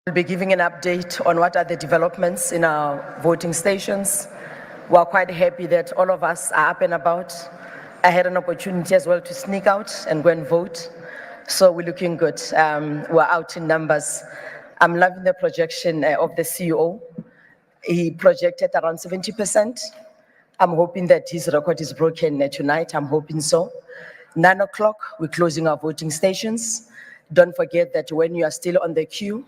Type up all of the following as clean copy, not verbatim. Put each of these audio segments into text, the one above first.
We'll be giving an update on what are the developments in our voting stations. We are quite happy that all of us are up and about. I had an opportunity as well to sneak out and go and vote. So we're looking good. We're out in numbers. I'm loving the projection of the CEO. He projected around 70%. I'm hoping that his record is broken tonight. I'm hoping so. 9 o'clock, we're closing our voting stations. Don't forget that when you are still on the queue,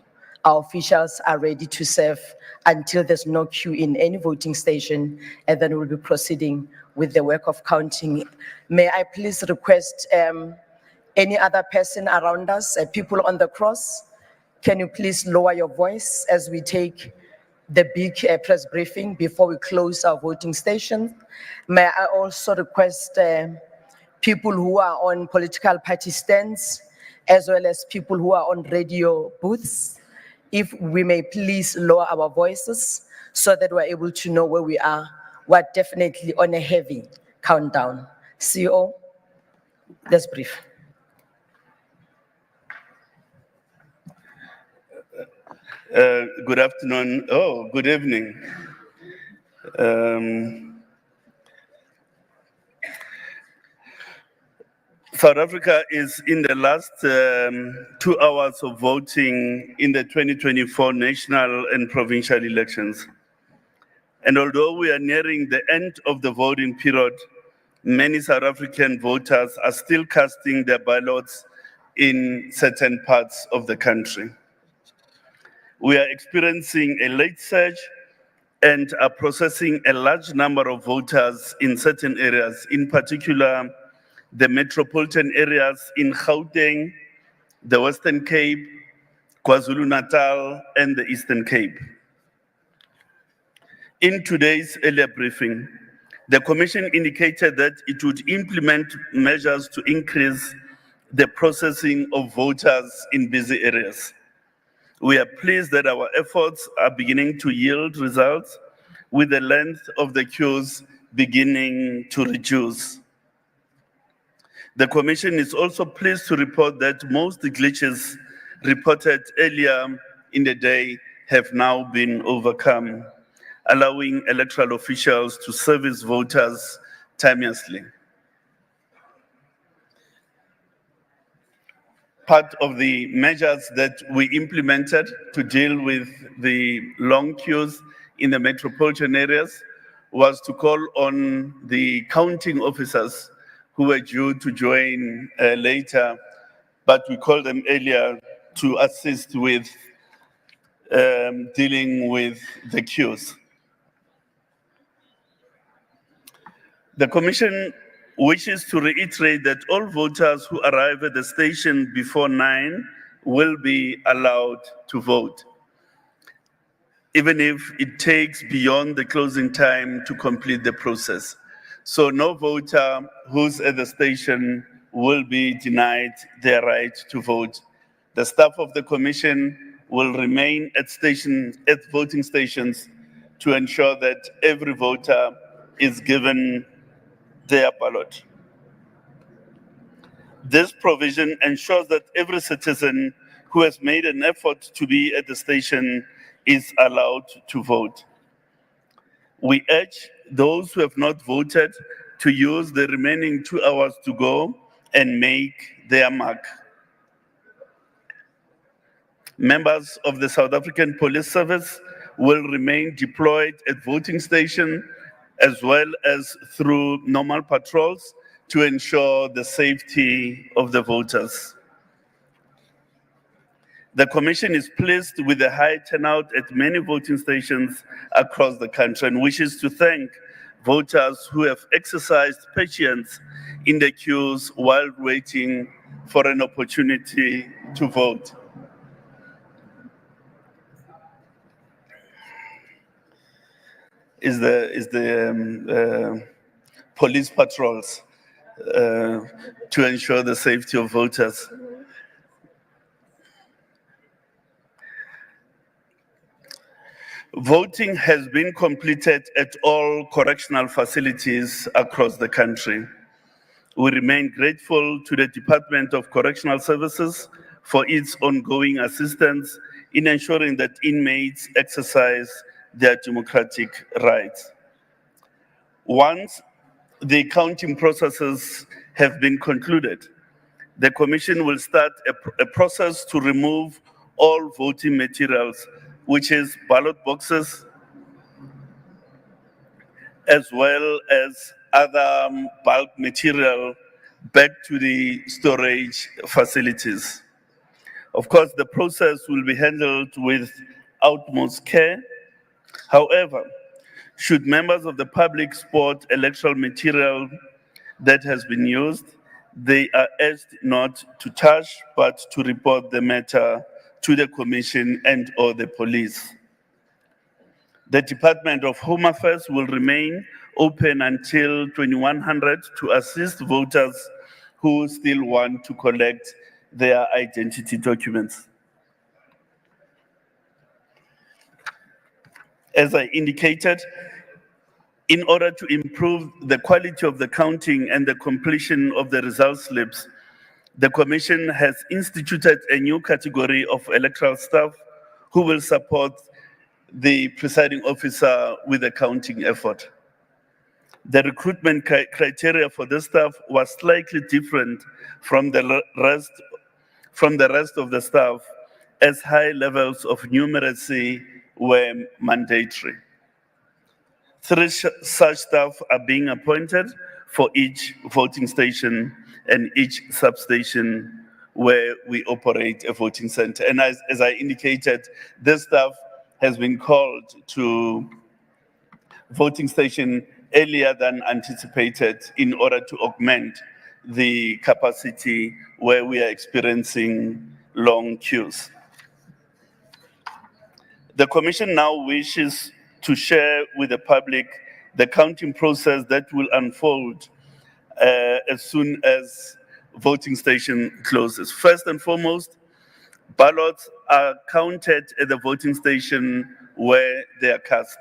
our officials are ready to serve until there's no queue in any voting station, and then we'll be proceeding with the work of counting. May I please request any other person around us, people on the cross, can you please lower your voice as we take the big press briefing before we close our voting station? May I also request people who are on political party stands, as well as people who are on radio booths, if we may please lower our voices so that we're able to know where we are. We're definitely on a heavy countdown. CEO, let's brief. Good afternoon. Oh, good evening. South Africa is in the last 2 hours of voting in the 2024 national and provincial elections. And although we are nearing the end of the voting period, many South African voters are still casting their ballots in certain parts of the country. We are experiencing a late surge and are processing a large number of voters in certain areas, in particular, the metropolitan areas in Gauteng, the Western Cape, KwaZulu-Natal, and the Eastern Cape. In today's earlier briefing, the Commission indicated that it would implement measures to increase the processing of voters in busy areas. We are pleased that our efforts are beginning to yield results, with the length of the queues beginning to reduce. The Commission is also pleased to report that most glitches reported earlier in the day have now been overcome, allowing electoral officials to service voters timeously. Part of the measures that we implemented to deal with the long queues in the metropolitan areas was to call on the counting officers who were due to join later, but we called them earlier to assist with dealing with the queues. The Commission wishes to reiterate that all voters who arrive at the station before 9 will be allowed to vote, even if it takes beyond the closing time to complete the process. So no voter who's at the station will be denied their right to vote. The staff of the Commission will remain at voting stations to ensure that every voter is given their ballot. This provision ensures that every citizen who has made an effort to be at the station is allowed to vote. We urge those who have not voted to use the remaining 2 hours to go and make their mark. Members of the South African Police Service will remain deployed at voting stations as well as through normal patrols to ensure the safety of the voters. The Commission is pleased with the high turnout at many voting stations across the country and wishes to thank voters who have exercised patience in the queues while waiting for an opportunity to vote. Is the police patrols to ensure the safety of voters. Voting has been completed at all correctional facilities across the country. We remain grateful to the Department of Correctional Services for its ongoing assistance in ensuring that inmates exercise their democratic rights. Once the counting processes have been concluded, the Commission will start a process to remove all voting materials, which is ballot boxes, as well as other bulk material, back to the storage facilities. Of course, the process will be handled with utmost care. However, should members of the public spot electoral material that has been used, they are urged not to charge, but to report the matter to the Commission and or the police. The Department of Home Affairs will remain open until 2100 to assist voters who still want to collect their identity documents. As I indicated, in order to improve the quality of the counting and the completion of the result slips, the Commission has instituted a new category of electoral staff who will support the presiding officer with the counting effort. The recruitment criteria for this staff was slightly different from the rest of the staff, as high levels of numeracy were mandatory. 3 such staff are being appointed for each voting station and each substation where we operate a voting center. And as I indicated, this staff has been called to voting station earlier than anticipated in order to augment the capacity where we are experiencing long queues. The Commission now wishes to share with the public the counting process that will unfold as soon as voting station closes. First and foremost, ballots are counted at the voting station where they are cast.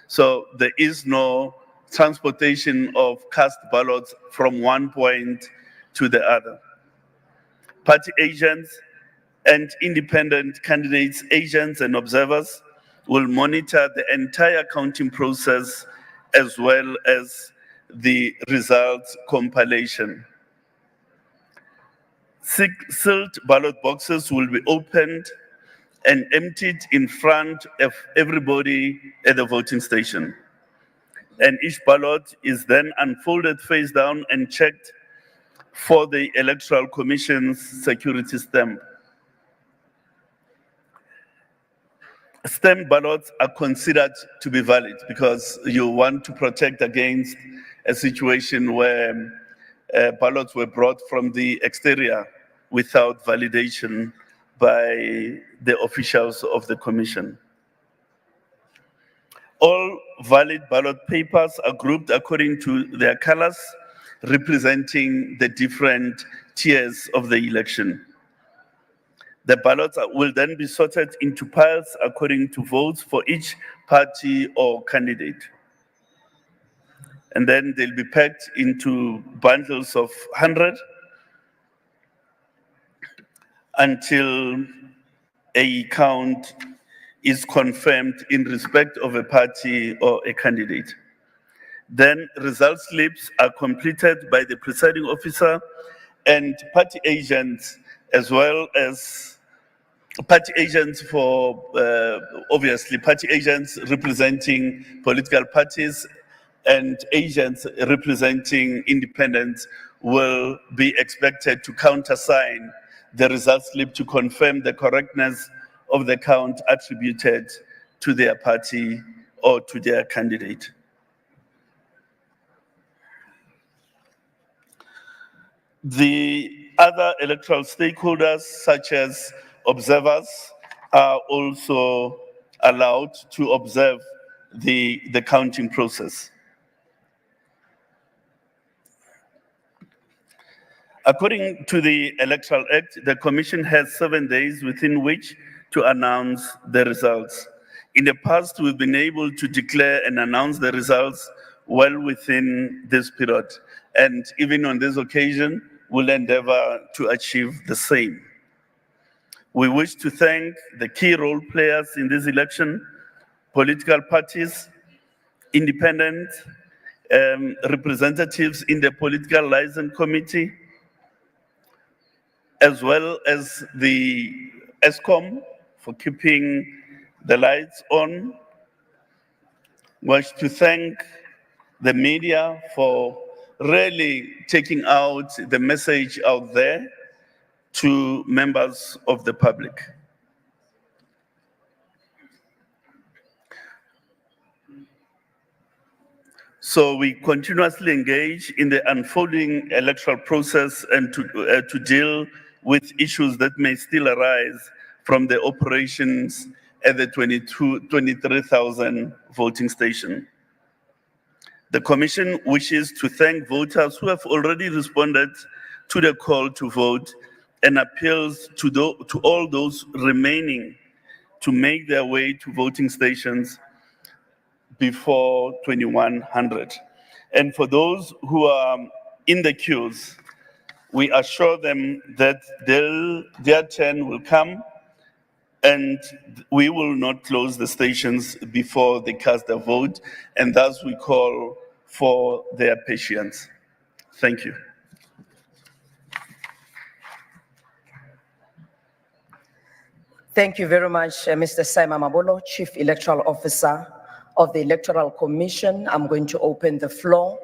So there is no transportation of cast ballots from one point to the other. Party agents and independent candidates, agents and observers will monitor the entire counting process as well as the results compilation. Sealed ballot boxes will be opened and emptied in front of everybody at the voting station. And each ballot is then unfolded face down and checked for the Electoral Commission's security stamp. Stamped ballots are considered to be valid because you want to protect against a situation where ballots were brought from the exterior without validation by the officials of the Commission. All valid ballot papers are grouped according to their colors, representing the different tiers of the election. The ballots will then be sorted into piles according to votes for each party or candidate. And then they'll be packed into bundles of 100 until a count is confirmed in respect of a party or a candidate. Then result slips are completed by the presiding officer and party agents, as well as party agents for, obviously, party agents representing political parties and agents representing independents will be expected to countersign the result slip to confirm the correctness of the count attributed to their party or to their candidate. The other electoral stakeholders, such as observers, are also allowed to observe the counting process. According to the Electoral Act, the Commission has 7 days within which to announce the results. In the past, we've been able to declare and announce the results well within this period. And even on this occasion, we'll endeavor to achieve the same. We wish to thank the key role players in this election, political parties, independent representatives in the political liaison committee, as well as the ESCOM for keeping the lights on. Wish to thank the media for really taking out the message out there to members of the public. So we continuously engage in the unfolding electoral process and to deal with issues that may still arise from the operations at the 23,000 voting station. The Commission wishes to thank voters who have already responded to the call to vote and appeals to all those remaining to make their way to voting stations before 2100. And for those who are in the queues, we assure them that their turn will come and we will not close the stations before they cast their vote, and thus we call for their patience. Thank you. Thank you very much, Mr. Simon Mabolo, Chief Electoral Officer of the Electoral Commission. I'm going to open the floor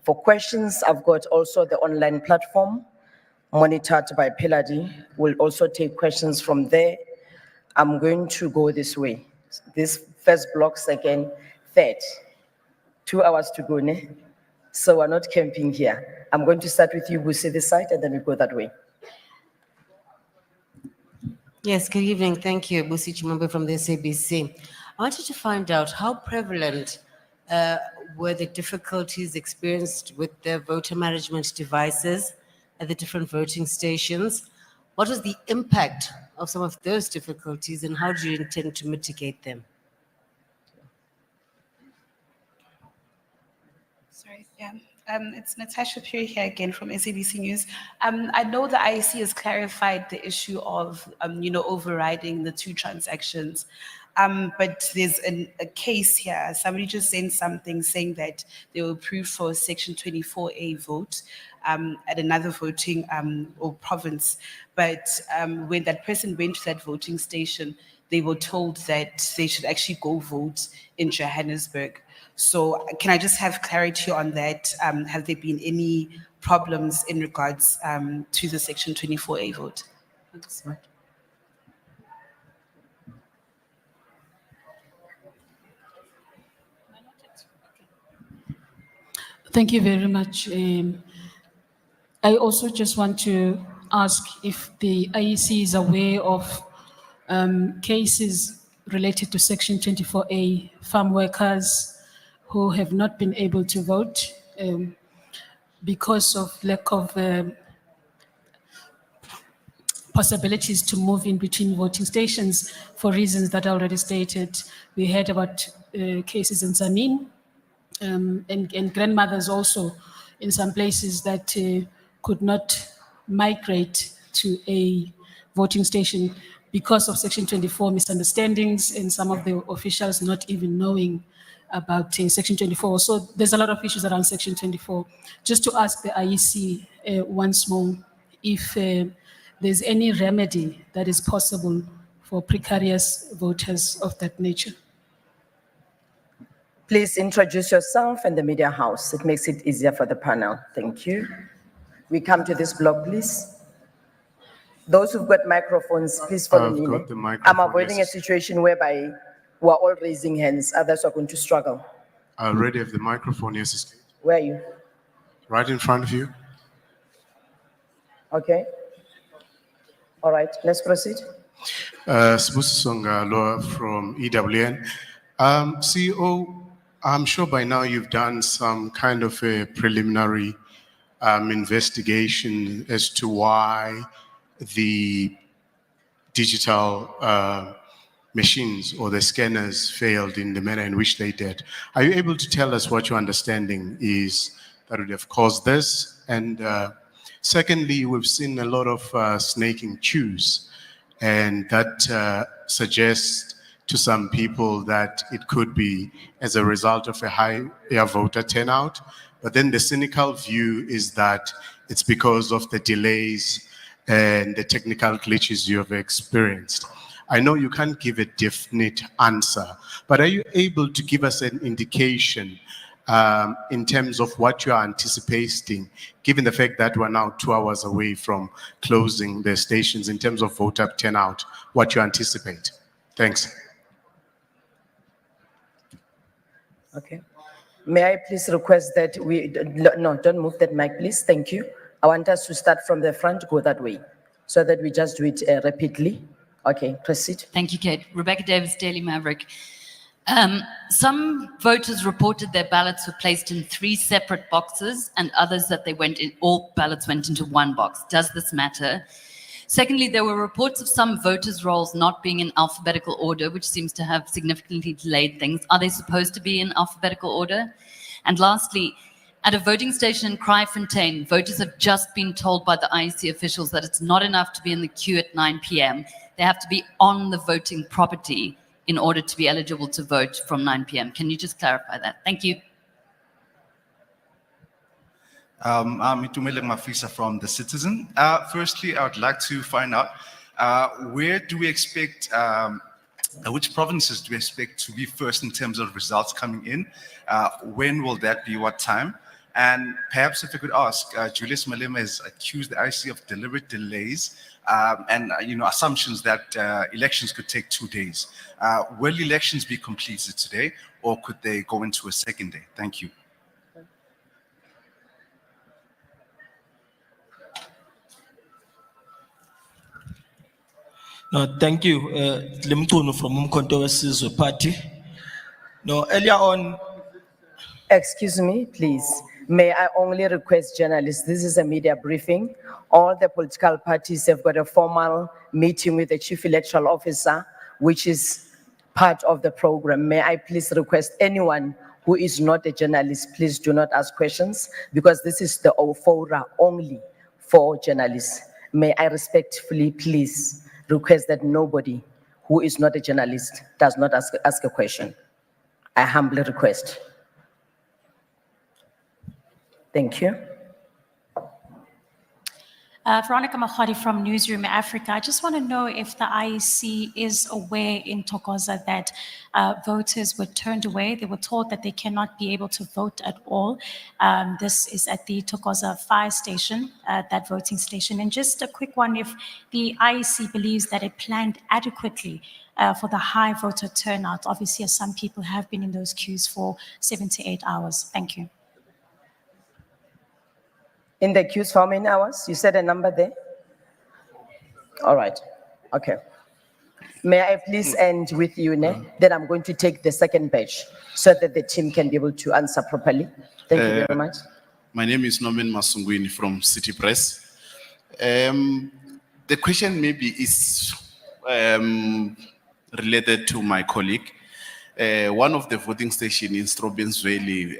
for questions. I've got also the online platform monitored by Piladi. We'll also take questions from there. I'm going to go this way. This first block, second, third. 2 hours to go, ne? So we're not camping here. I'm going to start with you, Busi, this side, and then we go that way. Yes, good evening. Thank you, Busi Chimambe from the SABC. I wanted to find out how prevalent were the difficulties experienced with the voter management devices at the different voting stations. What was the impact of some of those difficulties and how do you intend to mitigate them? Sorry, yeah. It's Natasha Puri here again from SABC News. I know the IEC has clarified the issue of, overriding the two transactions. But there's a case here. Somebody just sent something saying that they will approve for Section 24A vote at another voting or province. But when that person went to that voting station, they were told that they should actually go vote in Johannesburg. So can I just have clarity on that? Have there been any problems in regards to the Section 24A vote? Thanks. Thank you very much. I also just want to ask if the IEC is aware of cases related to Section 24A farm workers who have not been able to vote because of lack of possibilities to move in between voting stations for reasons that I already stated. We heard about cases in Zanin, and grandmothers also in some places that could not migrate to a voting station because of Section 24 misunderstandings and some of the officials not even knowing about Section 24. So there's a lot of issues around Section 24. Just to ask the IEC once more if there's any remedy that is possible for precarious voters of that nature. Please introduce yourself and the media house. It makes it easier for the panel. Thank you. We come to this block, please. Those who've got microphones, please follow me. Got the microphone, I'm avoiding a situation whereby we're all raising hands. Others are going to struggle. I already have the microphone, yes. Where are you? Right in front of you. Okay. All right, let's proceed. Sibusisonga Loa from EWN. CEO, I'm sure by now you've done some kind of a preliminary investigation as to why the digital machines or the scanners failed in the manner in which they did. Are you able to tell us what your understanding is that would have caused this? And secondly, we've seen a lot of snaking queues. And that suggests to some people that it could be as a result of a higher voter turnout. But then the cynical view is that it's because of the delays and the technical glitches you have experienced. I know you can't give a definite answer, but are you able to give us an indication in terms of what you are anticipating, given the fact that we're now 2 hours away from closing the stations, in terms of voter turnout, what you anticipate? Thanks. Okay. May I please request that no, don't move that mic, please. Thank you. I want us to start from the front, go that way, so that we just do it rapidly. Okay, proceed. Thank you, Kate. Rebecca Davis, Daily Maverick. Some voters reported their ballots were placed in 3 separate boxes, and others that all ballots went into 1 box. Does this matter? Secondly, there were reports of some voters' rolls not being in alphabetical order, which seems to have significantly delayed things. Are they supposed to be in alphabetical order? And lastly, at a voting station in Kraaifontein, voters have just been told by the IEC officials that it's not enough to be in the queue at 9 p.m. They have to be on the voting property in order to be eligible to vote from 9 p.m. Can you just clarify that? Thank you. I'm Itumele Mafisa from The Citizen. Firstly, I would like to find out where do we expect, which provinces do we expect to be first in terms of results coming in? When will that be? What time? And perhaps if I could ask, Julius Malema has accused the IC of deliberate delays and assumptions that elections could take 2 days. Will elections be completed today, or could they go into a second day? Thank you. No, thank you. Limtuno from Umkhonto Wesizwe Party. No, earlier on, Excuse me, please. May I only request journalists, this is a media briefing. All the political parties have got a formal meeting with the Chief Electoral Officer, which is part of the program. May I please request anyone who is not a journalist, please do not ask questions, because this is the fora only for journalists. May I respectfully please request that nobody who is not a journalist does not ask a question. I humbly request. Thank you. Veronica Mahwadi from Newsroom Africa. I just want to know if the IEC is aware in Thokoza that voters were turned away. They were told that they cannot be able to vote at all. This is at the Thokoza fire station, that voting station. And just a quick one, if the IEC believes that it planned adequately for the high voter turnout, obviously as some people have been in those queues for 7 to 8 hours. Thank you. In the queues for how many hours? You said a number there? All right, okay. May I please end with you, Ne? Then I'm going to take the second batch so that the team can be able to answer properly. Thank you very much. My name is Norman Masungwini from City Press. The question maybe is related to my colleague. One of the voting stations in Strobens Valley,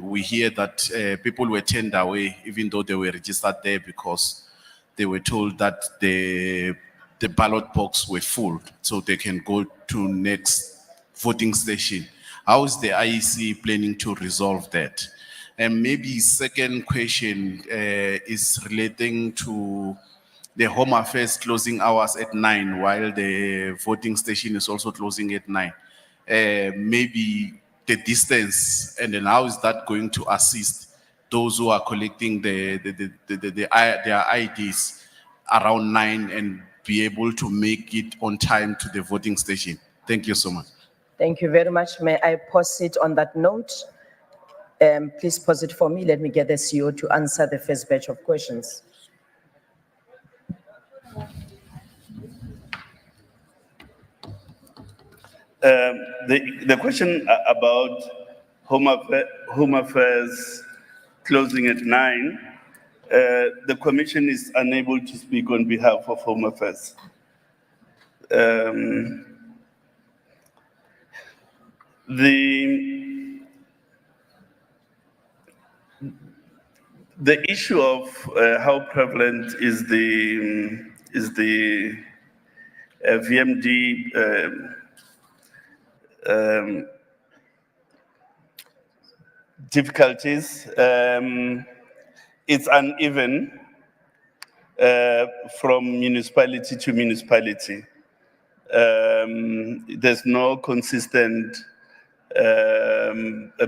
we hear that people were turned away even though they were registered there because they were told that the ballot box were full, so they can go to next voting station. How is the IEC planning to resolve that? And maybe second question is relating to the Home Affairs closing hours at 9 while the voting station is also closing at 9. Maybe the distance, and then how is that going to assist those who are collecting their IDs around 9 and be able to make it on time to the voting station? Thank you so much. Thank you very much. May I pause it on that note? Please pause it for me. Let me get the CEO to answer the first batch of questions. The question about Home Affairs closing at 9, the Commission is unable to speak on behalf of Home Affairs. The issue of how prevalent is the VMD difficulties. It's uneven from municipality to municipality. There's no consistent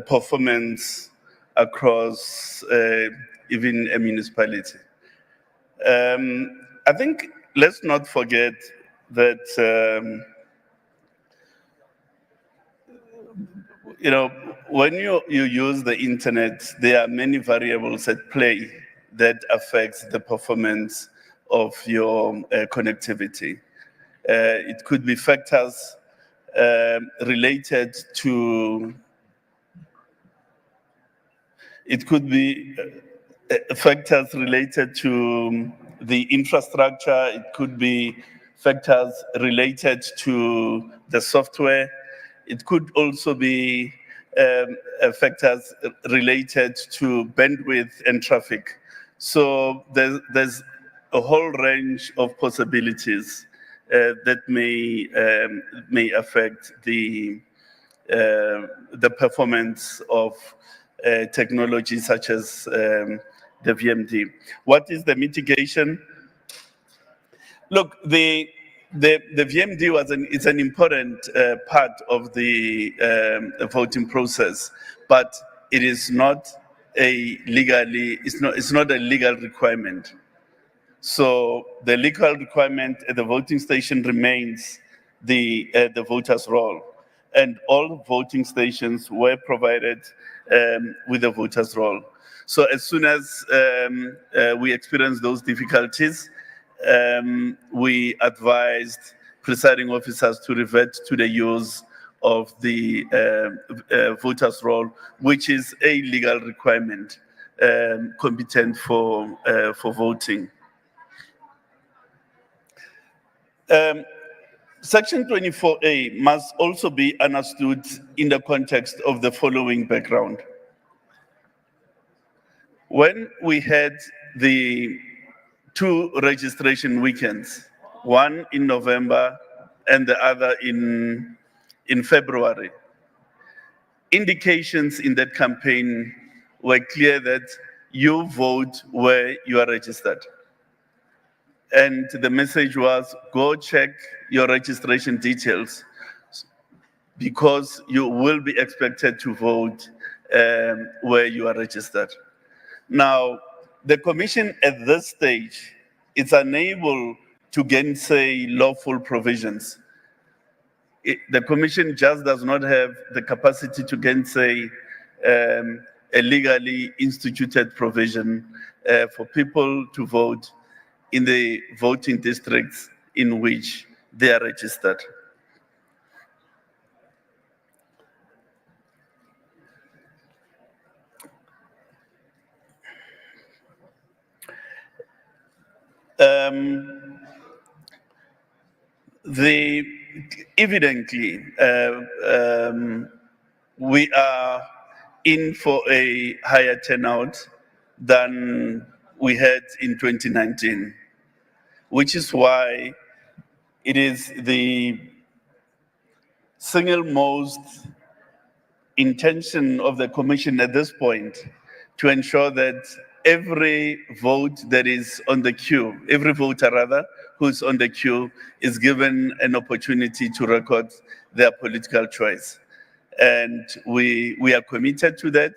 performance across even a municipality. I think let's not forget that you know, when you use the internet, there are many variables at play that affects the performance of your connectivity. It could be factors related to, factors related to the infrastructure. It could be factors related to the software. It could also be factors related to bandwidth and traffic. So there's a whole range of possibilities that may affect the performance of technology such as the VMD. What is the mitigation? Look, the VMD is an important part of the voting process, but it is not it's not a legal requirement. So the legal requirement at the voting station remains the voter's roll, and all voting stations were provided with a voter's roll. So as soon as we experienced those difficulties, we advised presiding officers to revert to the use of the voters' roll, which is a legal requirement competent for voting. Section 24A must also be understood in the context of the following background. When we had the two registration weekends, one in November and the other in February, indications in that campaign were clear that you vote where you are registered. And the message was, go check your registration details because you will be expected to vote where you are registered. Now, the commission at this stage is unable to gainsay lawful provisions. The commission just does not have the capacity to gainsay a legally instituted provision for people to vote in the voting districts in which they are registered. Evidently, we are in for a higher turnout than we had in 2019, which is why it is the single most intention of the commission at this point to ensure that every vote that is on the queue, every voter rather, who's on the queue is given an opportunity to record their political choice. And we are committed to that.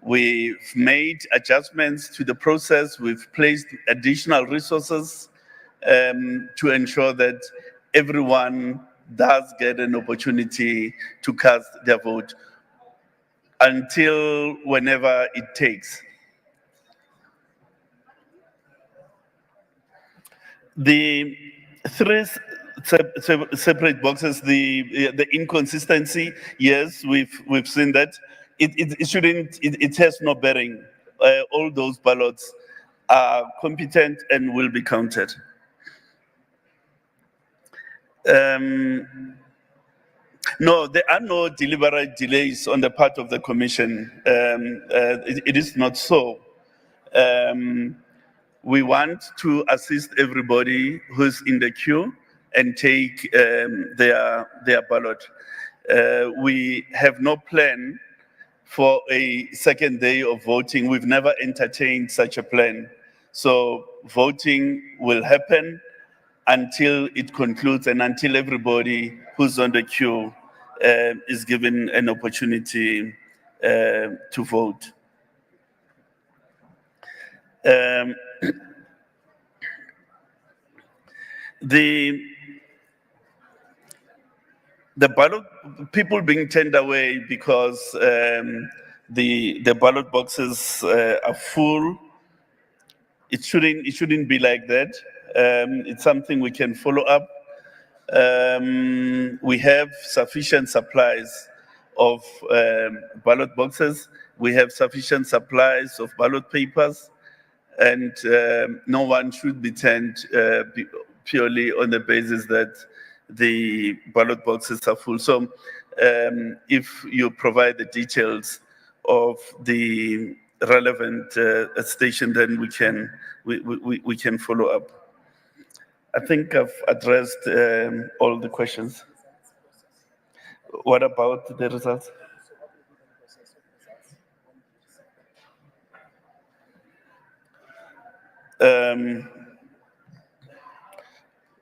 We've made adjustments to the process. We've placed additional resources to ensure that everyone does get an opportunity to cast their vote until whenever it takes. The three separate boxes, the inconsistency, yes, we've seen that. It has no bearing. All those ballots are competent and will be counted. No, there are no deliberate delays on the part of the commission. It is not so. We want to assist everybody who's in the queue, and take their ballot. We have no plan for a second day of voting. We've never entertained such a plan. So voting will happen until it concludes and until everybody who's on the queue is given an opportunity to vote. The ballot, people being turned away because the ballot boxes are full. It shouldn't be like that. It's something we can follow up. We have sufficient supplies of ballot boxes. We have sufficient supplies of ballot papers, and no one should be turned purely on the basis that the ballot boxes are full. So if you provide the details of the relevant station, then we can follow up. I think I've addressed all the questions. What about the results?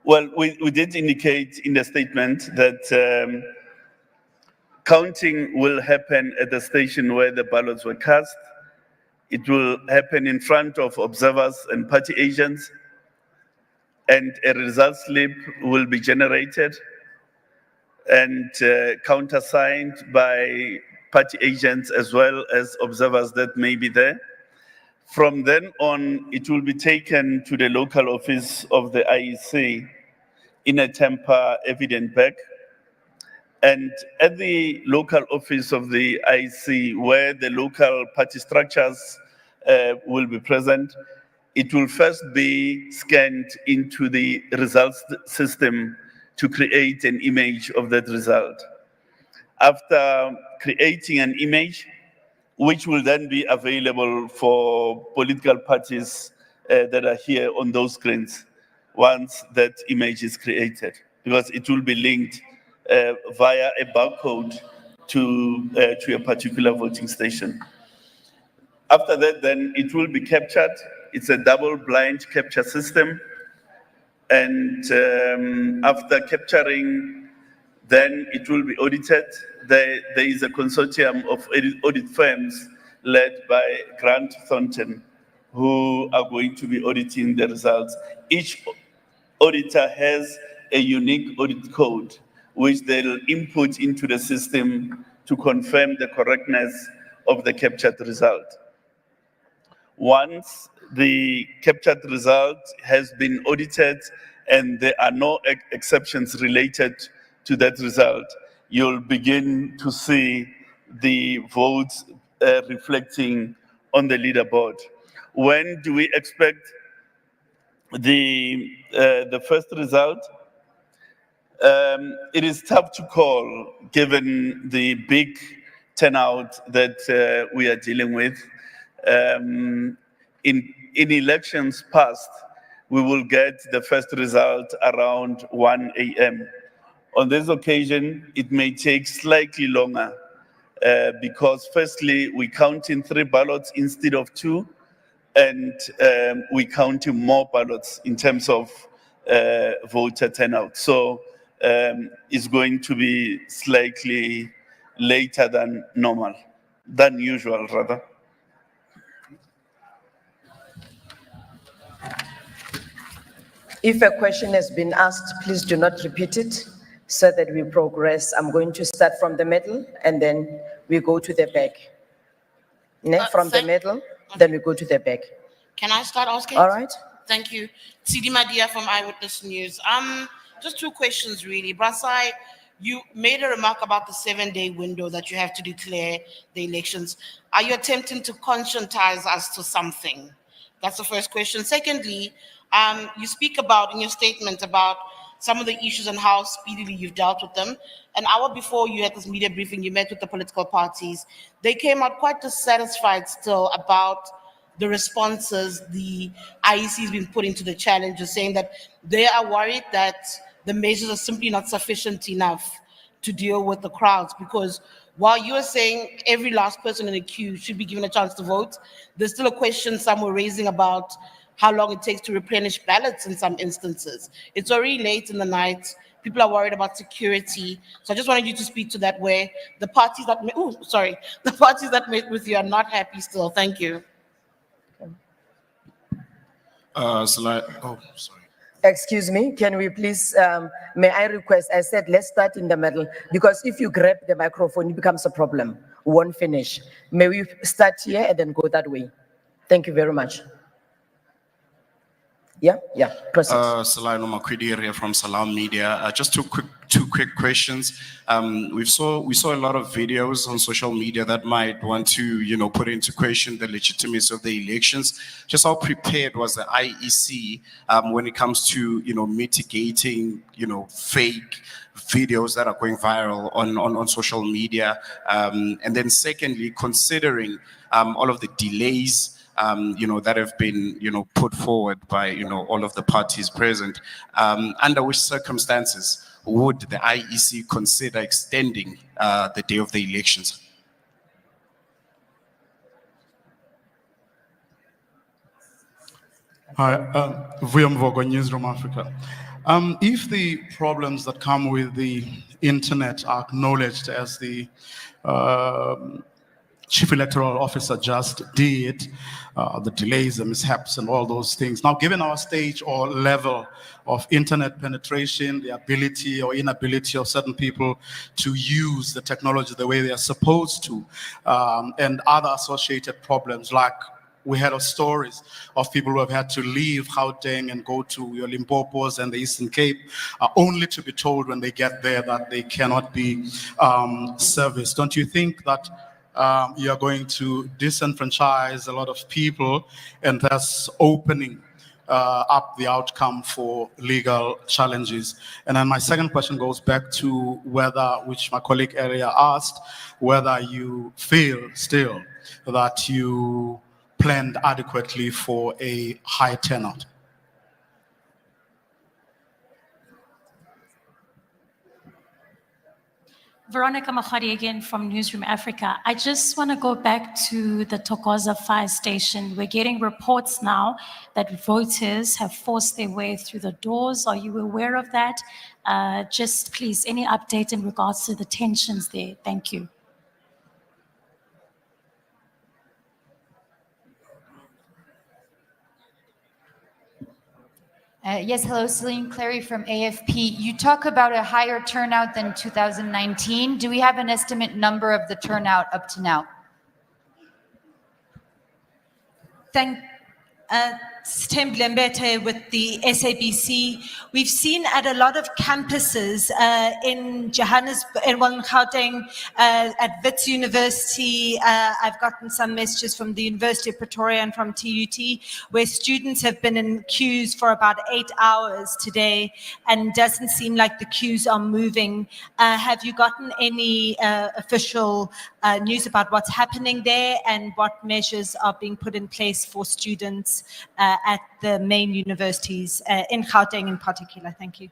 Well, we did indicate in the statement that counting will happen at the station where the ballots were cast. It will happen in front of observers and party agents, and a result slip will be generated and countersigned by party agents as well as observers that may be there. From then on, it will be taken to the local office of the IEC in a temper evident bag. And at the local office of the IEC, where the local party structures will be present, it will first be scanned into the results system to create an image of that result. After creating an image, which will then be available for political parties that are here on those screens once that image is created, because it will be linked via a barcode to a particular voting station. After that, then it will be captured. It's a double-blind capture system. And after capturing, then it will be audited. There is a consortium of audit firms led by Grant Thornton, who are going to be auditing the results. Each auditor has a unique audit code, which they'll input into the system to confirm the correctness of the captured result. Once the captured result has been audited and there are no exceptions related to that result, you'll begin to see the votes reflecting on the leaderboard. When do we expect the first result? It is tough to call given the big turnout that we are dealing with. In elections past, we will get the first result around 1 a.m. On this occasion, it may take slightly longer because firstly, we count in 3 ballots instead of 2, and we count in more ballots in terms of voter turnout. So it's going to be slightly later than normal, than usual rather. If a question has been asked, please do not repeat it so that we progress. I'm going to start from the middle and then we go to the back. From the middle, then we go to the back. Can I start asking? All right. Thank you. Sidi Madia from Eyewitness News. Just 2 questions really. Brasai, you made a remark about the 7-day window that you have to declare the elections. Are you attempting to conscientize us to something? That's the first question. Secondly, you speak about in your statement about some of the issues and how speedily you've dealt with them. An hour before you had this media briefing, you met with the political parties. They came out quite dissatisfied still about the responses the IEC has been putting to the challenges, saying that they are worried that the measures are simply not sufficient enough to deal with the crowds? Because while you are saying every last person in the queue should be given a chance to vote, there's still a question some were raising about how long it takes to replenish ballots in some instances. It's already late in the night. People are worried about security. So I just wanted you to speak to that, where the parties that, the parties that met with you are not happy still. Thank you. Sorry. Excuse me, can we please, may I request, I said, let's start in the middle, because if you grab the microphone, it becomes a problem. We won't finish. May we start here and then go that way? Thank you very much. Yeah, proceed. Salino Makwidi from Salam Media. Just two quick questions. We saw a lot of videos on social media that might want to, put into question the legitimacy of the elections. Just how prepared was the IEC when it comes to, mitigating, fake videos that are going viral on social media? And then secondly, considering all of the delays that have been, put forward by, all of the parties present, under which circumstances would the IEC consider extending the day of the elections? Hi, William Vogo, Newsroom Africa. If the problems that come with the internet are acknowledged, as the Chief Electoral Officer just did, the delays, the mishaps, and all those things. Now, given our stage or level of internet penetration, the ability or inability of certain people to use the technology the way they are supposed to, and other associated problems, like we heard of stories of people who have had to leave Gauteng and go to your Limpopos and the Eastern Cape, only to be told when they get there that they cannot be serviced. Don't you think that you are going to disenfranchise a lot of people, and thus opening up the outcome for legal challenges? And then my second question goes back to whether, which my colleague earlier asked, whether you feel still that you planned adequately for a high turnout. Veronica Makhwadi again from Newsroom Africa. I just want to go back to the Thokoza fire station. We're getting reports now that voters have forced their way through the doors. Are you aware of that? Just please, any update in regards to the tensions there? Thank you. Yes, hello, Celine Clary from AFP. You talk about a higher turnout than 2019. Do we have an estimate number of the turnout up to now? Stem Blembete with the SABC. We've seen at a lot of campuses in Johannesburg, in Gauteng, at Wits University. I've gotten some messages from the University of Pretoria and from TUT, where students have been in queues for about 8 hours today, and doesn't seem like the queues are moving. Have you gotten any official news about what's happening there, and what measures are being put in place for students at the main universities in Gauteng in particular? Thank you.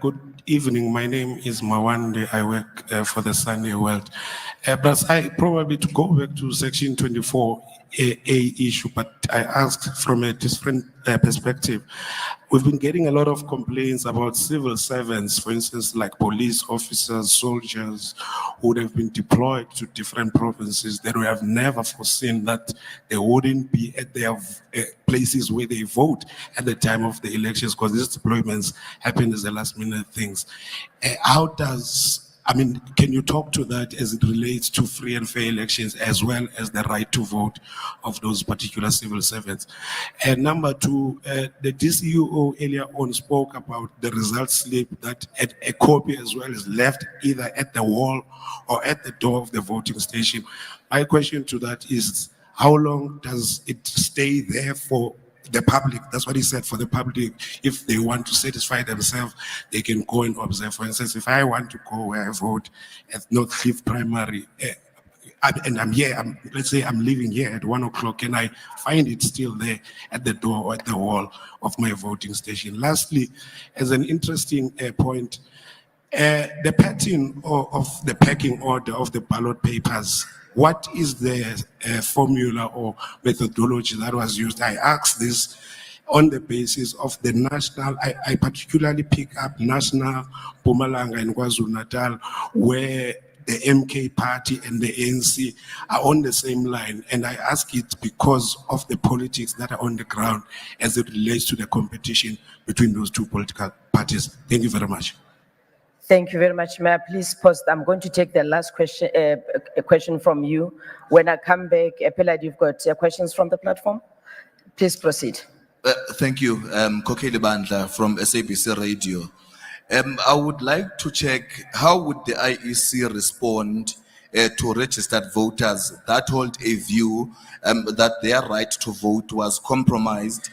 Good evening. My name is Mawande. I work for the Sunday World. But I probably to go back to Section 24A issue, but I asked from a different perspective. We've been getting a lot of complaints about civil servants, for instance, like police officers, soldiers, who would have been deployed to different provinces that we have never foreseen that they wouldn't be at their places where they vote at the time of the elections, because these deployments happen as the last minute things. Can you talk to that as it relates to free and fair elections, as well as the right to vote of those particular civil servants? And number two, the DCUO earlier on spoke about the result slip, that a copy as well is left either at the wall or at the door of the voting station. My question to that is, how long does it stay there for the public? That's what he said, for the public. If they want to satisfy themselves, they can go and observe. For instance, if I want to go where I vote at North Cliff Primary, and I'm here, let's say I'm leaving here at 1 o'clock and I find it still there at the door or at the wall of my voting station. Lastly, as an interesting point, the pattern of the packing order of the ballot papers, what is the formula or methodology that was used? I ask this on the basis of the national, I particularly pick up national, Mpumalanga and KwaZulu-Natal, where the MK party and the ANC are on the same line. And I ask it because of the politics that are on the ground as it relates to the competition between those two political parties. Thank you very much. Thank you very much. May I please pause? I'm going to take the last question, a question from you. When I come back, Pelad, you've got questions from the platform? Please proceed. Thank you. Kokeli Bandla from SABC Radio. I would like to check how would the IEC respond to registered voters that hold a view that their right to vote was compromised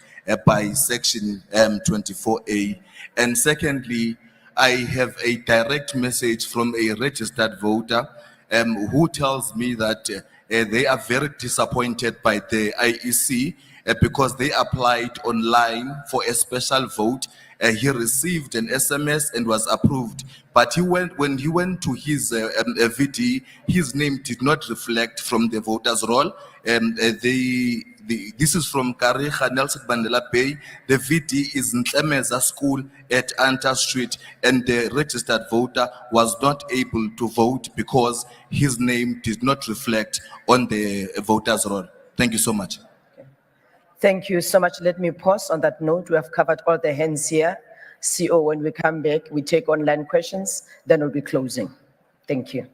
by Section 24A. And secondly, I have a direct message from a registered voter who tells me that they are very disappointed by the IEC because they applied online for a special vote. He received an SMS and was approved, but when he went to his VD, his name did not reflect from the voters roll. This is from Kariga Nelson Mandela Bay. The VD is in Tlemeza School at Anta Street, and the registered voter was not able to vote because his name did not reflect on the voters roll. Thank you so much. Thank you so much. Let me pause on that note. We have covered all the hands here. CO, when we come back, we take online questions, then we'll be closing. Thank you.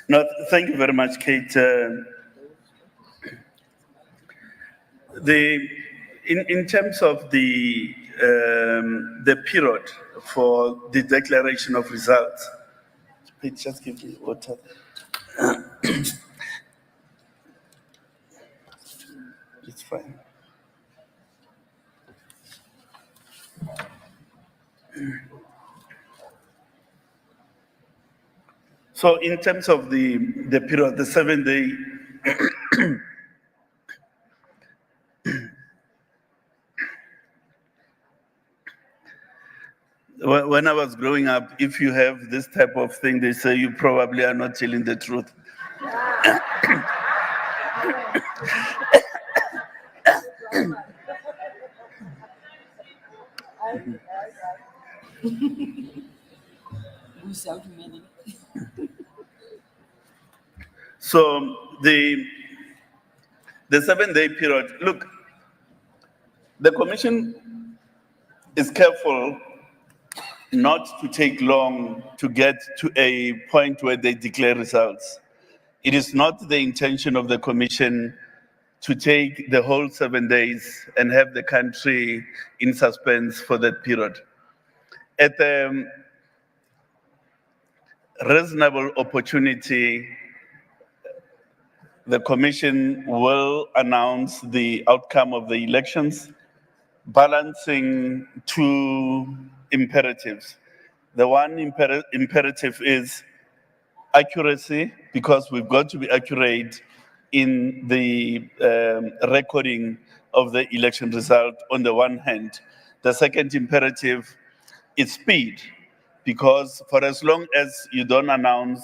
No, thank you very much, Kate. In terms of the period for the declaration of results, please just give me water. It's fine. So in terms of the period, the 7-day, when I was growing up, if you have this type of thing, they say you probably are not telling the truth. So the 7-day period, look, the commission is careful not to take long to get to a point where they declare results. It is not the intention of the commission to take the whole 7 days and have the country in suspense for that period. At a reasonable opportunity, the commission will announce the outcome of the elections, balancing two imperatives. The one imperative is accuracy, because we've got to be accurate in the recording of the election result on the one hand. The second imperative is speed, because for as long as you don't announce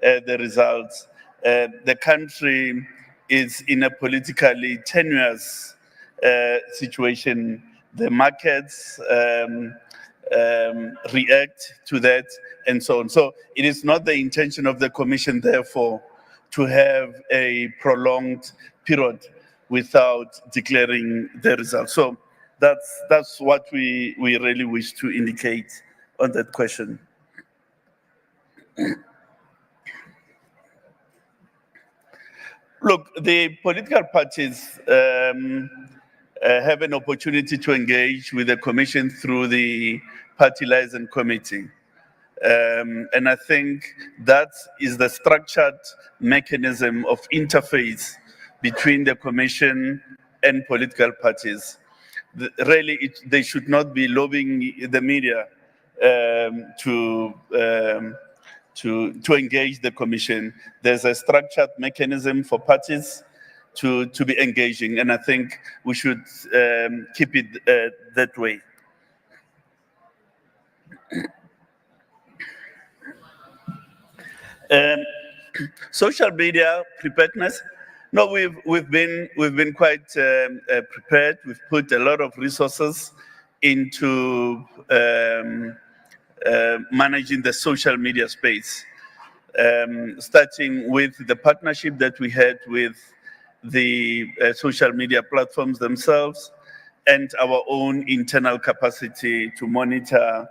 the results, the country is in a politically tenuous situation. The markets react to that and so on. So it is not the intention of the commission, therefore, to have a prolonged period without declaring the results. So that's what we really wish to indicate on that question. Look, the political parties have an opportunity to engage with the commission through the party liaison committee. And I think that is the structured mechanism of interface between the commission and political parties. really they should not be lobbying the media to engage the commission. There's a structured mechanism for parties to be engaging, and I think we should keep it that way. Social media preparedness. No, we've been quite prepared. We've put a lot of resources into managing the social media space, starting with the partnership that we had with the social media platforms themselves and our own internal capacity to monitor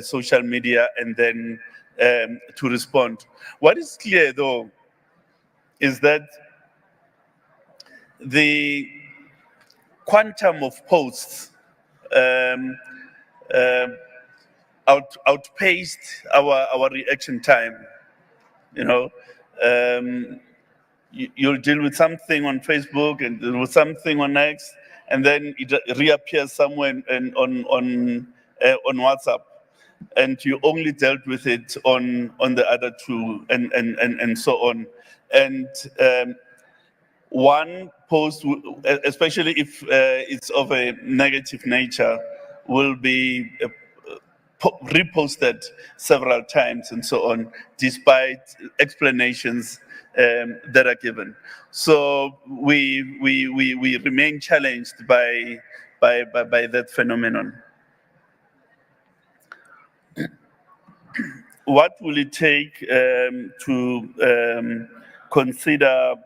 social media and then to respond. What is clear though is that the quantum of posts outpaced our reaction time. You know, you'll deal with something on Facebook and deal with something on X, and then it reappears somewhere on WhatsApp, and you only dealt with it on the other two, and so on. And one post, especially if it's of a negative nature, will be reposted several times and so on, despite explanations that are given. So we remain challenged by that phenomenon. What will it take to consider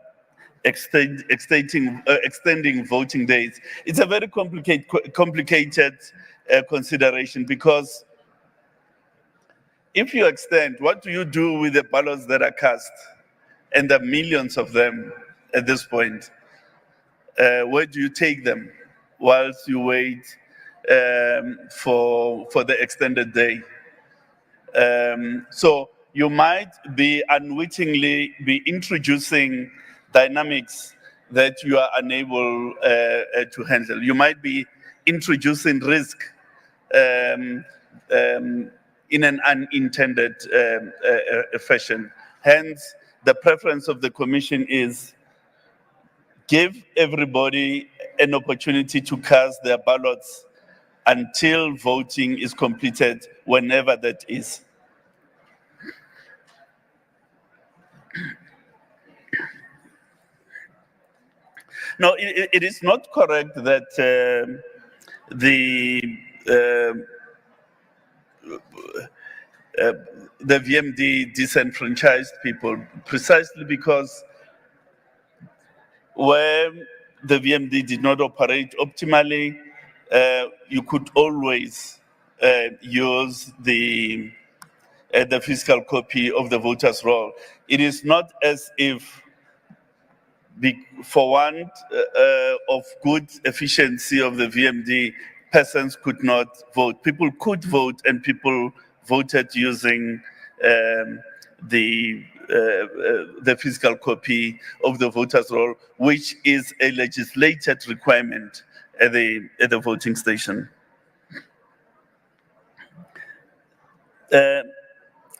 extending voting days? It's a very complicated consideration, because if you extend, what do you do with the ballots that are cast? And there are millions of them at this point. Where do you take them whilst you wait for the extended day? So you might be unwittingly be introducing dynamics that you are unable to handle. You might be introducing risk in an unintended fashion. Hence, the preference of the Commission is give everybody an opportunity to cast their ballots until voting is completed, whenever that is. No, it is not correct that the VMD disenfranchised people, precisely because where the VMD did not operate optimally, you could always use the physical copy of the voter's roll. It is not as if, for want of good efficiency of the VMD, persons could not vote. People could vote, and people voted using the physical copy of the voter's roll, which is a legislated requirement at the voting station.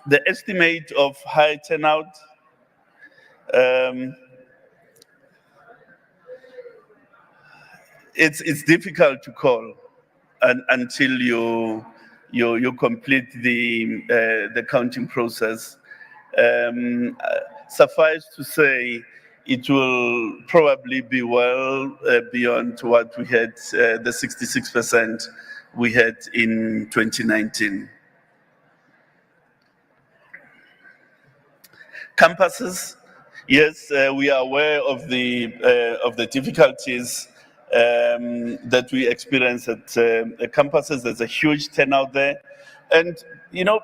The estimate of high turnout, it's difficult to call until you complete the counting process. Suffice to say, it will probably be well beyond what we had, the 66% we had in 2019. Campuses, yes, we are aware of the difficulties that we experience at campuses. There's a huge turnout there, and you know,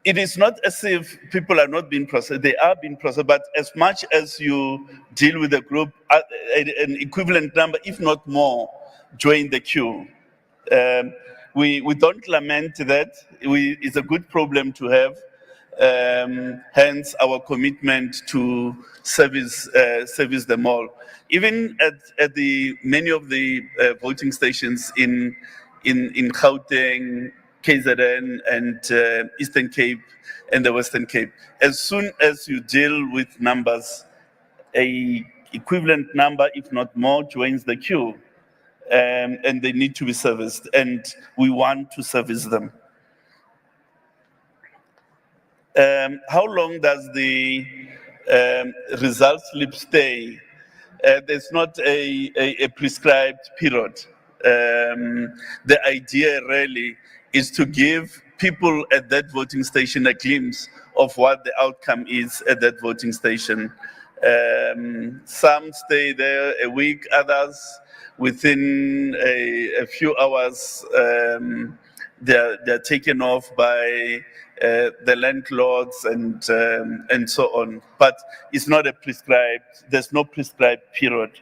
it is not as if people are not being processed. They are being processed, but as much as you deal with a group, an equivalent number, if not more, join the queue. We don't lament that. It's a good problem to have. Hence our commitment to service them all. Even at many of the voting stations in Gauteng, KZN, and Eastern Cape and the Western Cape, as soon as you deal with numbers, a equivalent number, if not more, joins the queue, and they need to be serviced, and we want to service them. How long does the result slip stay? There's not a prescribed period. The idea really is to give people at that voting station a glimpse of what the outcome is at that voting station. Some stay there a week, others within a few hours, they're taken off by the landlords and so on. But it's not a prescribed, there's no prescribed period.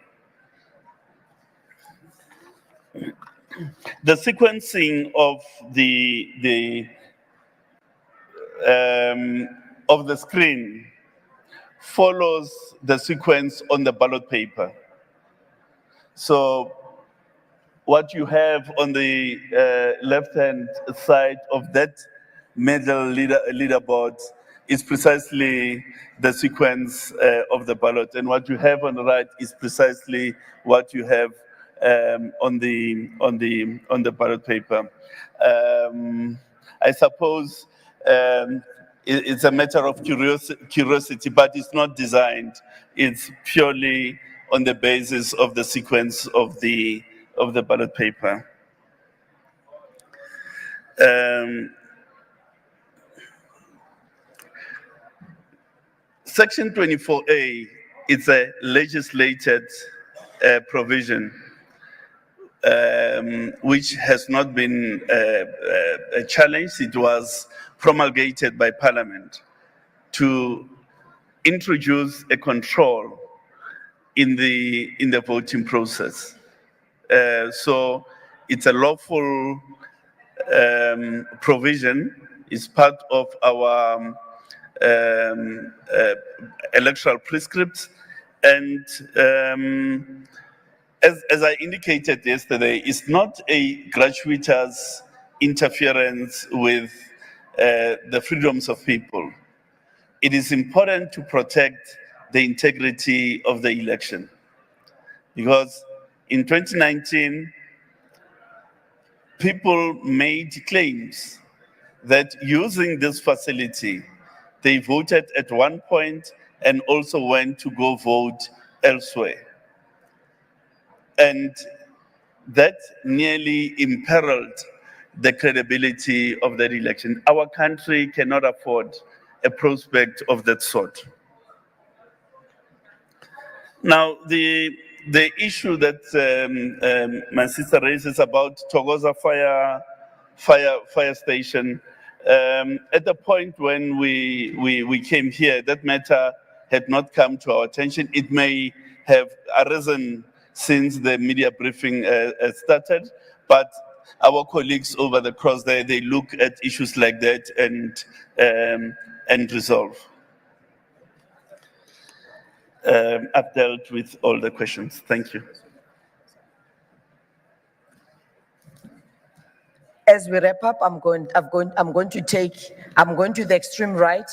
The sequencing of the screen follows the sequence on the ballot paper. So what you have on the left-hand side of that middle leaderboard is precisely the sequence of the ballot, and what you have on the right is precisely what you have on the ballot paper. I suppose it's a matter of curiosity, but it's not designed. It's purely on the basis of the sequence of the ballot paper. Section 24A is a legislated provision which has not been challenged. It was promulgated by Parliament to introduce a control in the voting process. So it's a lawful provision. It's part of our electoral prescripts, and as I indicated yesterday, it's not a gratuitous interference with the freedoms of people. It is important to protect the integrity of the election, because in 2019, people made claims that using this facility, they voted at one point and also went to go vote elsewhere. And that nearly imperiled the credibility of that election. Our country cannot afford a prospect of that sort. Now, the issue that my sister raises about Thokoza fire station, at the point when we came here, that matter had not come to our attention. It may have arisen since the media briefing started, but our colleagues over the cross there, they look at issues like that and resolve. I've dealt with all the questions. Thank you. As we wrap up, I'm going to the extreme right.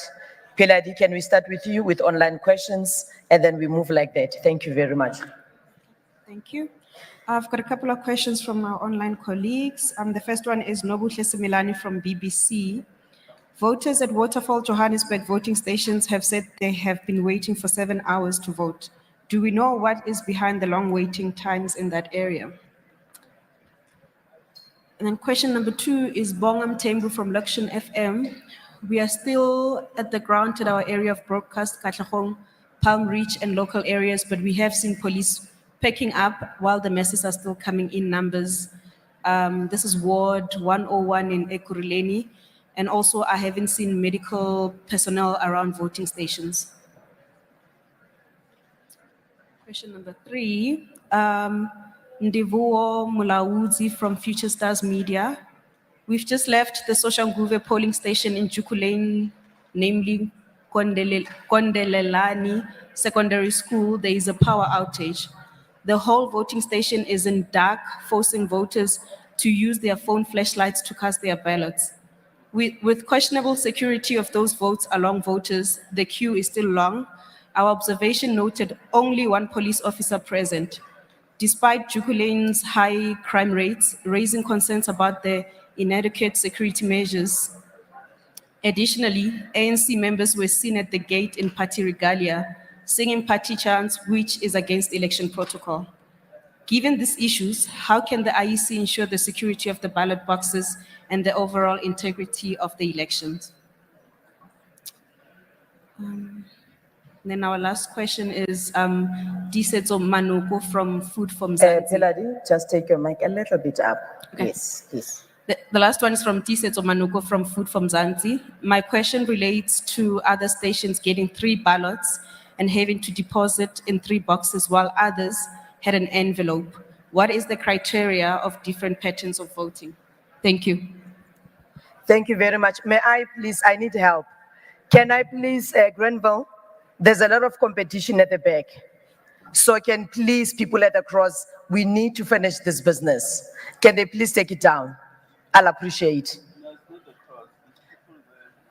Piladi, can we start with you with online questions, and then we move like that? Thank you very much. Thank you. I've got a couple of questions from our online colleagues. The first one is Nobuhle Similani from BBC. Voters at Waterfall Johannesburg voting stations have said they have been waiting for 7 hours to vote. Do we know what is behind the long waiting times in that area? And then question number 2 is Bongam Tembu from Luxion FM. We are still at the ground at our area of broadcast, Katlehong, Palm Reach, and local areas, but we have seen police picking up while the masses are still coming in numbers. This is Ward 101 in Ekurhuleni, and also I haven't seen medical personnel around voting stations. Question number 3, Ndivuo Mulawuzi from Future Stars Media. We've just left the Soshanguve polling station in Juku Lane namely Kondelelani Secondary School, there is a power outage. The whole voting station is in dark, forcing voters to use their phone flashlights to cast their ballots. With questionable security of those votes along voters, the queue is still long. Our observation noted only one police officer present. Despite Juku Lane's high crime rates, raising concerns about the inadequate security measures. Additionally, ANC members were seen at the gate in party regalia, singing party chants, which is against election protocol. Given these issues, how can the IEC ensure the security of the ballot boxes and the overall integrity of the elections? Then our last question is Disetso Manuko from Food from Mzansi. Peladi, just take your mic a little bit up. Okay. Yes, please. The last one is from Disetso Manuko from Food from Mzansi. My question relates to other stations getting 3 ballots and having to deposit in 3 boxes while others had an envelope. What is the criteria of different patterns of voting? Thank you. Thank you very much. May I please, I need help. Can I please, Grenville, there's a lot of competition at the back. So can please, people at the cross, we need to finish this business. Can they please take it down? I'll appreciate.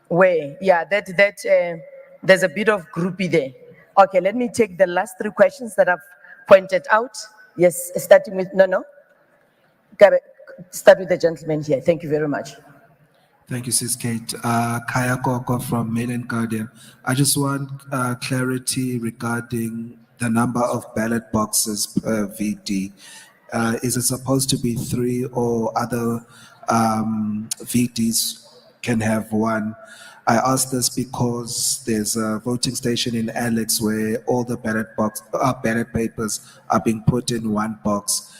Where? Yeah, there's a bit of groupie there. Okay, let me take the last 3 questions that I've pointed out. Yes, starting with, no. Start with the gentleman here. Thank you very much. Thank you, Sis Kate. Kaya Koko from Mail and Guardian. I just want clarity regarding the number of ballot boxes per VD. Is it supposed to be 3 or other VDs can have 1? I ask this because there's a voting station in Alex where all the ballot papers are being put in 1 box,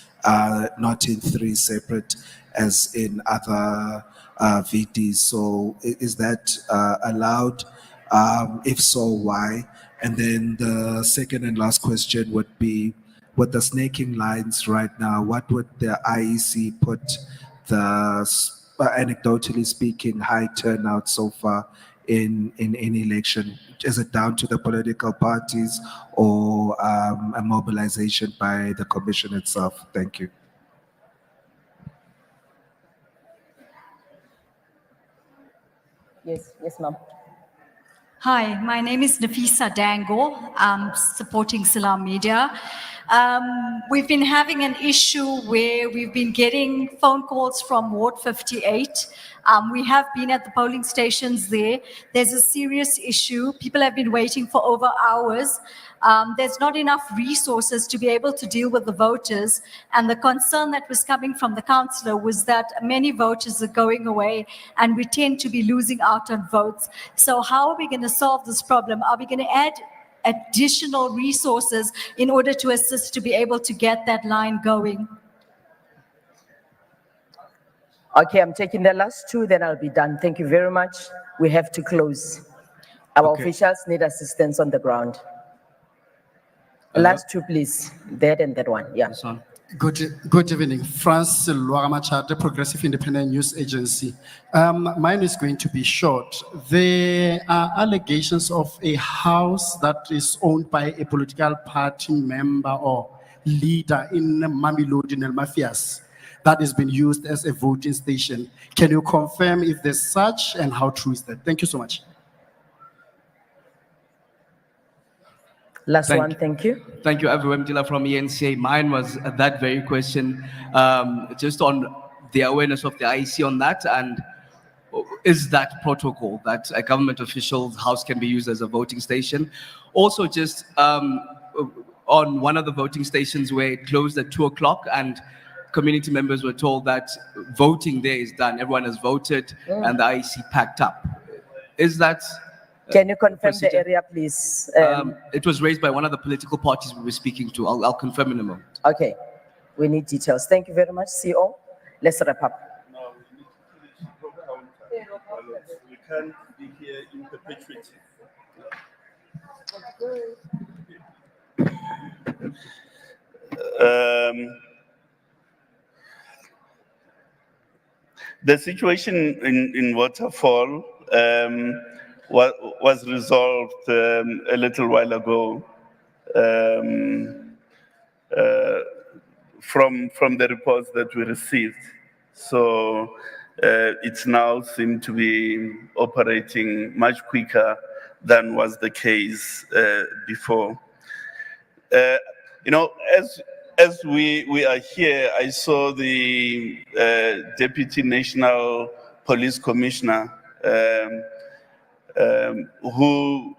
not in 3 separate as in other VDs. So is that allowed? If so, why? And then the second and last question would be, with the snaking lines right now, what would the IEC put the, anecdotally speaking, high turnout so far in election? Is it down to the political parties or a mobilization by the commission itself? Thank you. Yes, ma'am. Hi, my name is Nafisa Dango. I'm supporting Salam Media. We've been having an issue where we've been getting phone calls from Ward 58. We have been at the polling stations there. There's a serious issue. People have been waiting for over hours. There's not enough resources to be able to deal with the voters. And the concern that was coming from the councillor was that many voters are going away and we tend to be losing out on votes. So how are we going to solve this problem? Are we going to add additional resources in order to assist to be able to get that line going? Okay, I'm taking the last 2, then I'll be done. Thank you very much. We have to close. Our officials need assistance on the ground. Last 2, please. That and that one, yeah. Good evening. Francis Luagamachate, Progressive Independent News Agency. Mine is going to be short. There are allegations of a house that is owned by a political party member or leader in Mamelodi and Mafias that has been used as a voting station. Can you confirm if there's such and how true is that? Thank you so much. Last one, thank you. Thank you, everyone. Mtila from ENCA. Mine was that very question, just on the awareness of the IEC on that, and is that protocol that a government official's house can be used as a voting station? Also, just on one of the voting stations where it closed at 2 o'clock and community members were told that voting there is done, everyone has voted, and the IEC packed up. Is that... Can you confirm the area, please? It was raised by one of the political parties we were speaking to. I'll confirm in a moment. Okay, we need details. Thank you very much, CO. Let's wrap up. We can't be here in perpetuity. The situation in Waterfall, was resolved a little while ago from the reports that we received. So it's now seemed to be operating much quicker than was the case before. You know, as we are here, I saw the Deputy National Police Commissioner who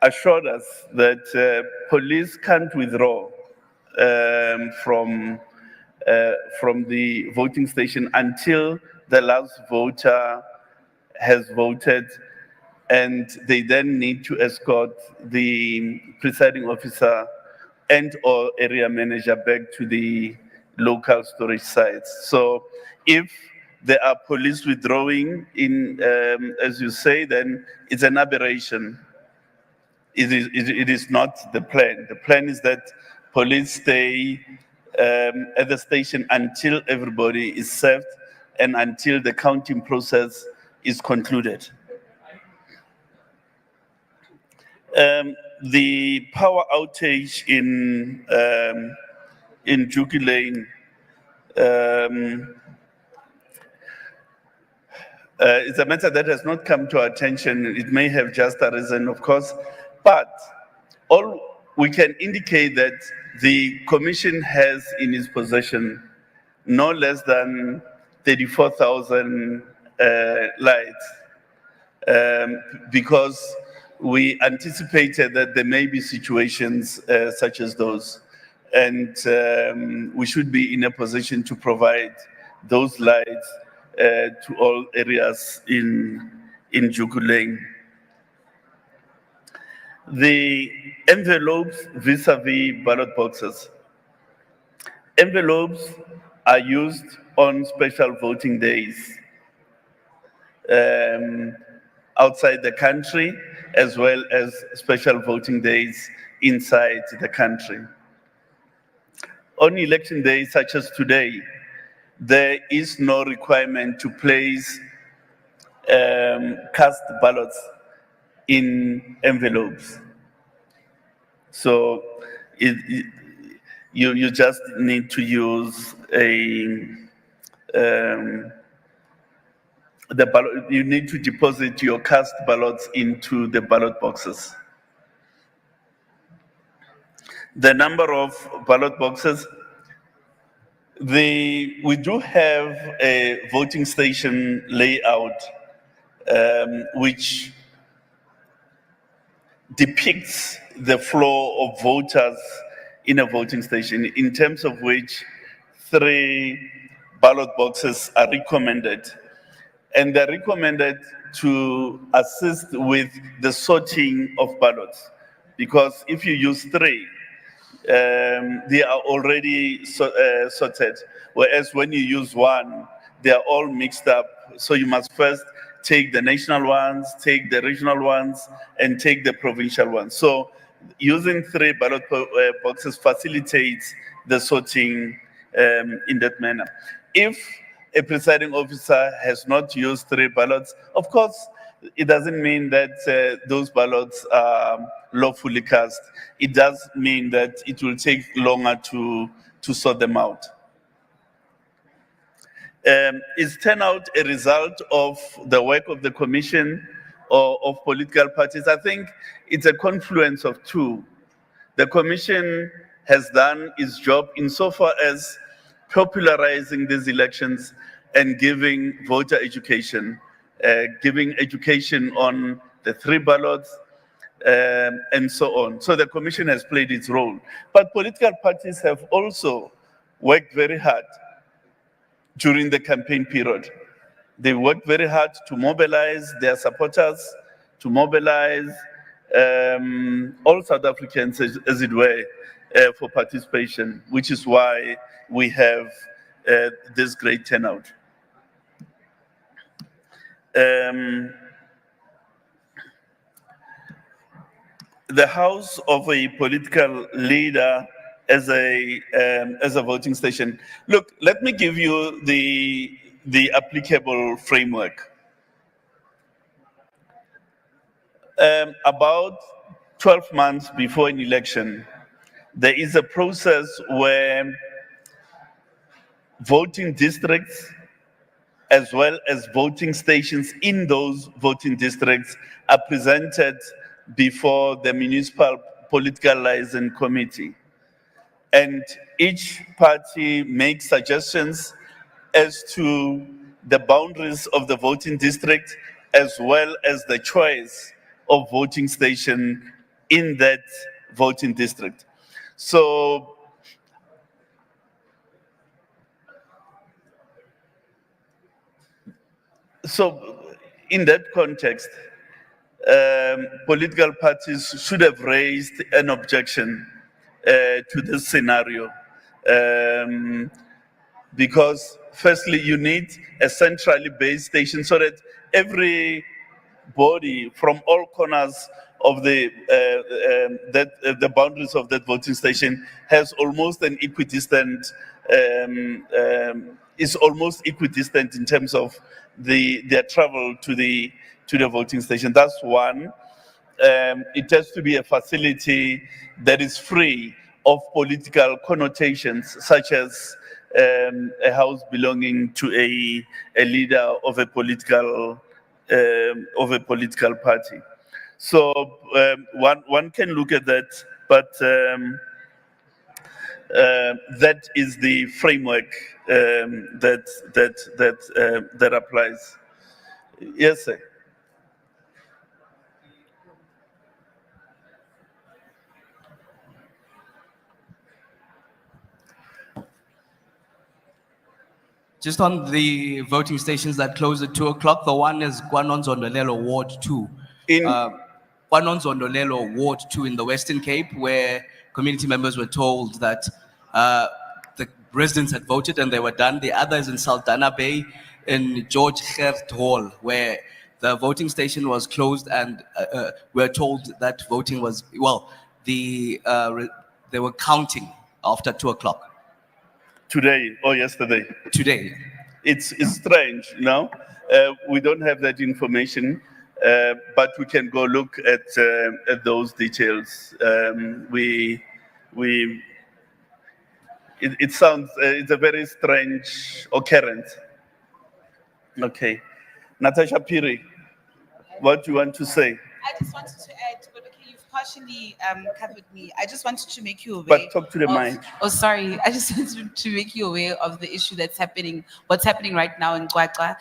assured us that police can't withdraw from the voting station until the last voter has voted, and they then need to escort the presiding officer and or area manager back to the local storage sites. So if there are police withdrawing in, as you say, then it's an aberration. It is not the plan. The plan is that police stay at the station until everybody is served and until the counting process is concluded. The power outage in Juki Lane it's a matter that has not come to our attention. It may have just arisen, of course, but all we can indicate that the Commission has in its possession no less than 34,000 lights, because we anticipated that there may be situations such as those, and we should be in a position to provide those lights to all areas in Juku Lane. The envelopes vis-a-vis ballot boxes. Envelopes are used on special voting days outside the country, as well as special voting days inside the country. On election days such as today, there is no requirement to place cast ballots in envelopes. So you just need to use the ballot. You need to deposit your cast ballots into the ballot boxes. The number of ballot boxes. We do have a voting station layout which depicts the flow of voters in a voting station, in terms of which 3 ballot boxes are recommended. And they're recommended to assist with the sorting of ballots, because if you use 3, they are already sorted, whereas when you use 1, they are all mixed up. So you must first take the national ones, take the regional ones, and take the provincial ones. So using 3 ballot boxes facilitates the sorting in that manner. If a presiding officer has not used 3 ballots, of course, it doesn't mean that those ballots are lawfully cast. It does mean that it will take longer to sort them out. Is turnout a result of the work of the Commission or of political parties? I think it's a confluence of 2. The Commission has done its job insofar as popularizing these elections and giving voter education, giving education on the 3 ballots, and so on. So the Commission has played its role. But political parties have also worked very hard during the campaign period. They worked very hard to mobilize their supporters, to mobilize all South Africans, as it were, for participation, which is why we have this great turnout. The house of a political leader as a voting station. Look, let me give you the applicable framework. About 12 months before an election, there is a process where voting districts as well as voting stations in those voting districts are presented before the municipal political liaison committee. And each party makes suggestions as to the boundaries of the voting district as well as the choice of voting station in that voting district. So in that context, political parties should have raised an objection to this scenario. Because firstly, you need a centrally based station so that every body from all corners of the boundaries of that voting station has almost an equidistant, is almost equidistant in terms of their travel to the voting station. That's one. It has to be a facility that is free of political connotations, such as a house belonging to a leader of a political party. So one can look at that, but that is the framework that applies. Yes, sir. Just on the voting stations that close at 2 o'clock, the one is Kwanonzondolelo Ward 2. Kwanonzondolelo Ward 2 in the Western Cape, where community members were told that the residents had voted and they were done. The other is in Saldanha Bay in George Gert Hall, where the voting station was closed and we're told that voting was, well, they were counting after 2 o'clock. Today or yesterday? Today. It's strange, you know? We don't have that information, but we can go look at those details. It sounds, it's a very strange occurrence. Okay. Natasha Piri, what do you want to say? I just wanted to add, but okay, you've partially covered me. I just wanted to make you aware. But talk to the mic. Oh, sorry. I just wanted to make you aware of the issue that's happening, what's happening right now in Gwagwa,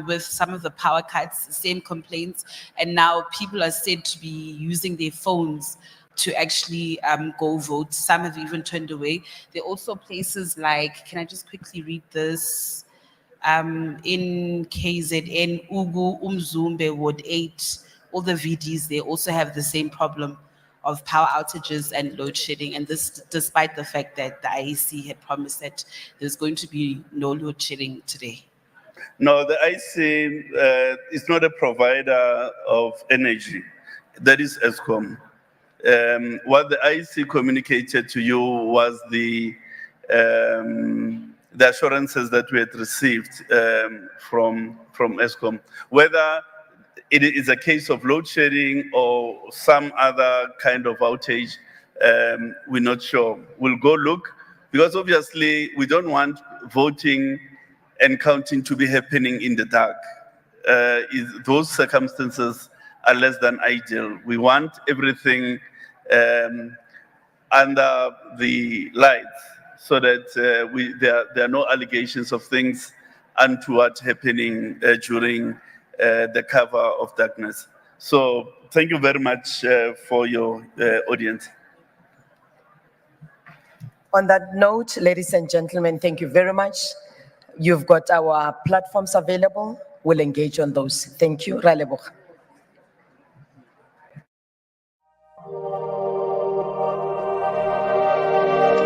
with some of the power cuts, same complaints, and now people are said to be using their phones to actually go vote. Some have even turned away. There are also places like, can I just quickly read this? In KZN, Ugu, Umzumbe, Ward 8, all the VDs, they also have the same problem of power outages and load shedding. And this, despite the fact that the IEC had promised that there's going to be no load shedding today. No, the IEC is not a provider of energy. That is ESCOM. What the IEC communicated to you was the assurances that we had received from ESCOM. Whether it is a case of load shedding or some other kind of outage, we're not sure. We'll go look, because obviously we don't want voting and counting to be happening in the dark. Those circumstances are less than ideal. We want everything under the lights, so that there are no allegations of things untoward happening during the cover of darkness. So thank you very much for your audience. On that note, ladies and gentlemen, thank you very much. You've got our platforms available. We'll engage on those. Thank you. Ra leboga.